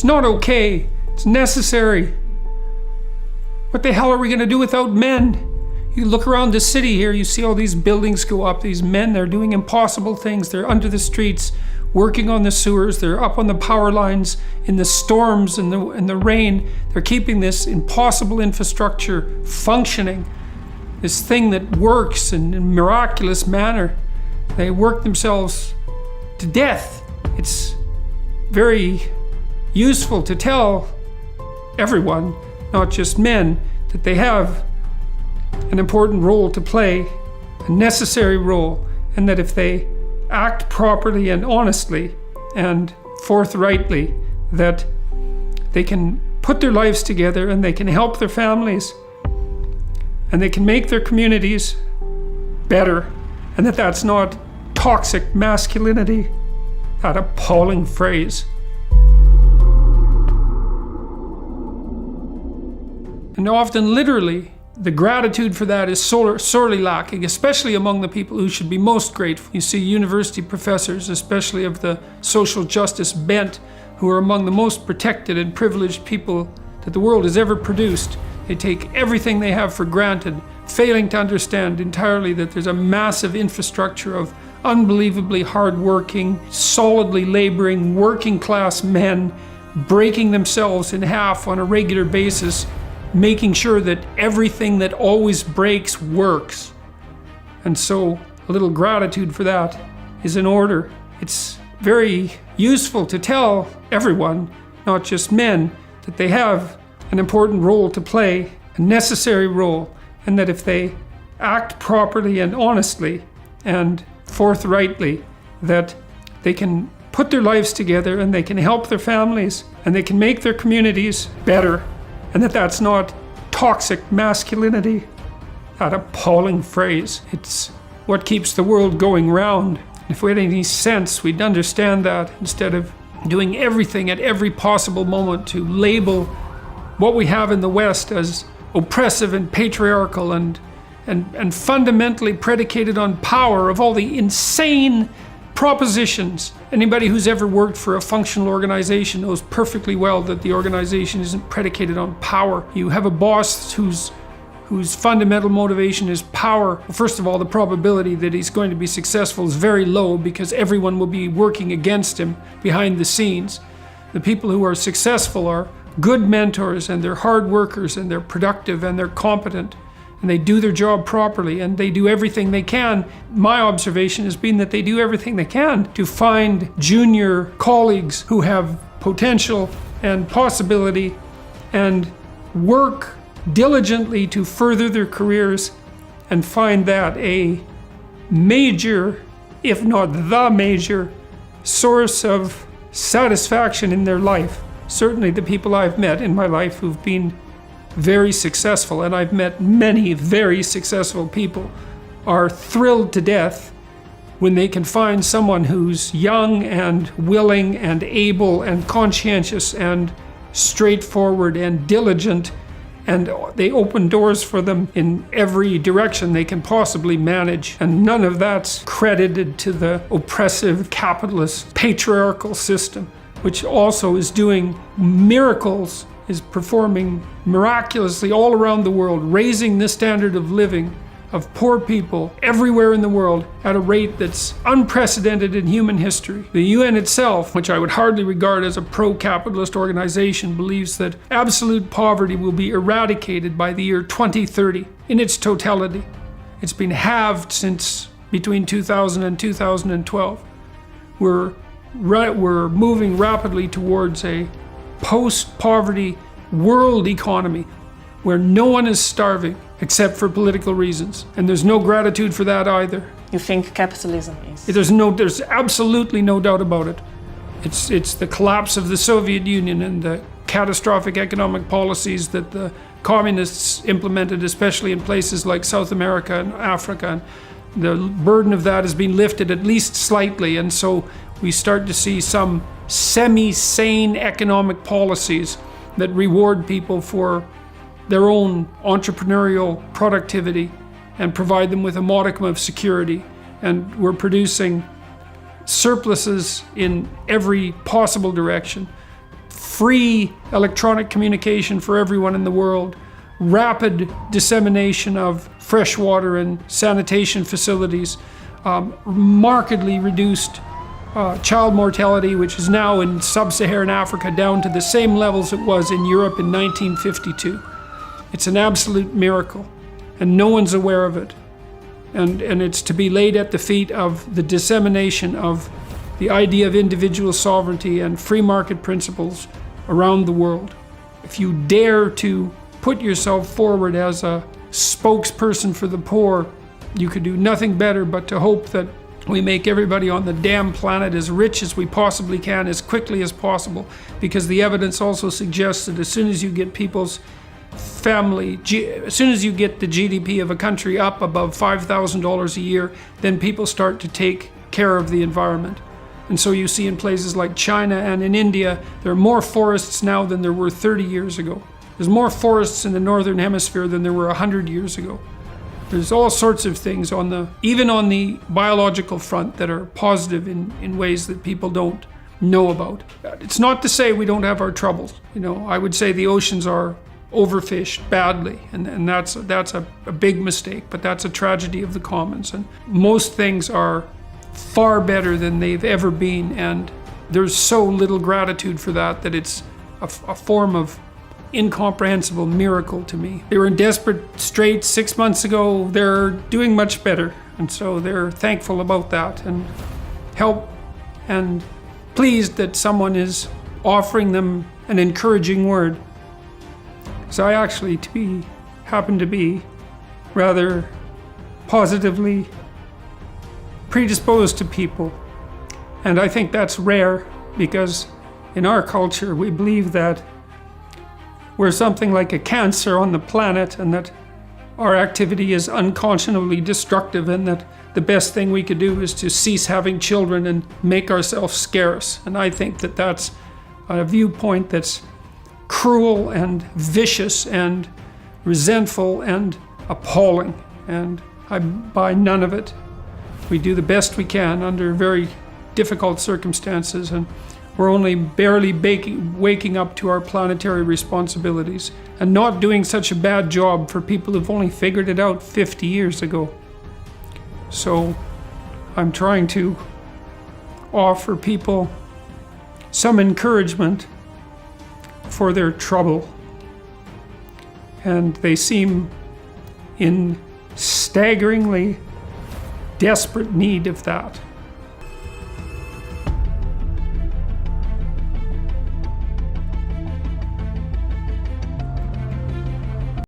It's not okay. It's necessary. What the hell are we going to do without men? You look around the city here, you see all these buildings go up. These men, they're doing impossible things. They're under the streets, working on the sewers. They're up on the power lines in the storms and the rain. They're keeping this impossible infrastructure functioning. This thing that works in a miraculous manner. They work themselves to death. It's very useful to tell everyone, not just men, that they have an important role to play, a necessary role, and that if they act properly and honestly and forthrightly, that they can put their lives together and they can help their families and they can make their communities better, and that that's not toxic masculinity, that appalling phrase. And often, literally, the gratitude for that is sorely lacking, especially among the people who should be most grateful. You see university professors, especially of the social justice bent, who are among the most protected and privileged people that the world has ever produced. They take everything they have for granted, failing to understand entirely that there's a massive infrastructure of unbelievably hardworking, solidly laboring, working class men breaking themselves in half on a regular basis, making sure that everything that always breaks works. And so a little gratitude for that is in order. It's very useful to tell everyone, not just men, that they have an important role to play, a necessary role, and that if they act properly and honestly and forthrightly, that they can put their lives together and they can help their families and they can make their communities better, and that that's not toxic masculinity, that appalling phrase. It's what keeps the world going round. If we had any sense, we'd understand that, instead of doing everything at every possible moment to label what we have in the West as oppressive and patriarchal and fundamentally predicated on power, of all the insane propositions. Anybody who's ever worked for a functional organization knows perfectly well that the organization isn't predicated on power. You have a boss whose fundamental motivation is power. Well, first of all, the probability that he's going to be successful is very low, because everyone will be working against him behind the scenes. The people who are successful are good mentors, and they're hard workers, and they're productive, and they're competent, and they do their job properly, and they do everything they can. My observation has been that they do everything they can to find junior colleagues who have potential and possibility and work diligently to further their careers, and find that a major, if not the major, source of satisfaction in their life. Certainly the people I've met in my life who've been very successful, and I've met many very successful people, are thrilled to death when they can find someone who's young and willing and able and conscientious and straightforward and diligent, and they open doors for them in every direction they can possibly manage. And none of that's credited to the oppressive capitalist patriarchal system, which also is doing miracles, is performing miraculously all around the world, raising the standard of living of poor people everywhere in the world at a rate that's unprecedented in human history. The UN itself, which I would hardly regard as a pro-capitalist organization, believes that absolute poverty will be eradicated by the year 2030 in its totality. It's been halved since between 2000 and 2012. We're moving rapidly towards a post-poverty world economy where no one is starving except for political reasons. And there's no gratitude for that either. You think capitalism is? There's absolutely no doubt about it. It's the collapse of the Soviet Union and the catastrophic economic policies that the communists implemented, especially in places like South America and Africa. And the burden of that has been lifted at least slightly, and so we start to see some semi-sane economic policies that reward people for their own entrepreneurial productivity and provide them with a modicum of security. And we're producing surpluses in every possible direction, free electronic communication for everyone in the world, rapid dissemination of fresh water and sanitation facilities, markedly reduced child mortality, which is now in sub-Saharan Africa down to the same levels it was in Europe in 1952. It's an absolute miracle, and no one's aware of it. And it's to be laid at the feet of the dissemination of the idea of individual sovereignty and free market principles around the world. If you dare to put yourself forward as a spokesperson for the poor, you could do nothing better but to hope that we make everybody on the damn planet as rich as we possibly can, as quickly as possible, because the evidence also suggests that as soon as you get people's family, as soon as you get the GDP of a country up above $5,000 a year, then people start to take care of the environment. And so you see in places like China and in India, there are more forests now than there were 30 years ago. There's more forests in the Northern Hemisphere than there were 100 years ago. There's all sorts of things even on the biological front that are positive in ways that people don't know about. It's not to say we don't have our troubles. I would say the oceans are overfished badly, and that's a big mistake, but that's a tragedy of the commons. And most things are far better than they've ever been, and there's so little gratitude for that it's a form of incomprehensible miracle to me. They were in desperate straits 6 months ago. They're doing much better, and so they're thankful about that and help and pleased that someone is offering them an encouraging word. So I actually happen to be rather positively predisposed to people, and I think that's rare because in our culture we believe that we're something like a cancer on the planet, and that our activity is unconscionably destructive, and that the best thing we could do is to cease having children and make ourselves scarce. And I think that that's a viewpoint that's cruel and vicious and resentful and appalling, and I buy none of it. We do the best we can under very difficult circumstances, and we're only barely waking up to our planetary responsibilities and not doing such a bad job for people who've only figured it out 50 years ago. So I'm trying to offer people some encouragement for their trouble, and they seem in staggeringly desperate need of that.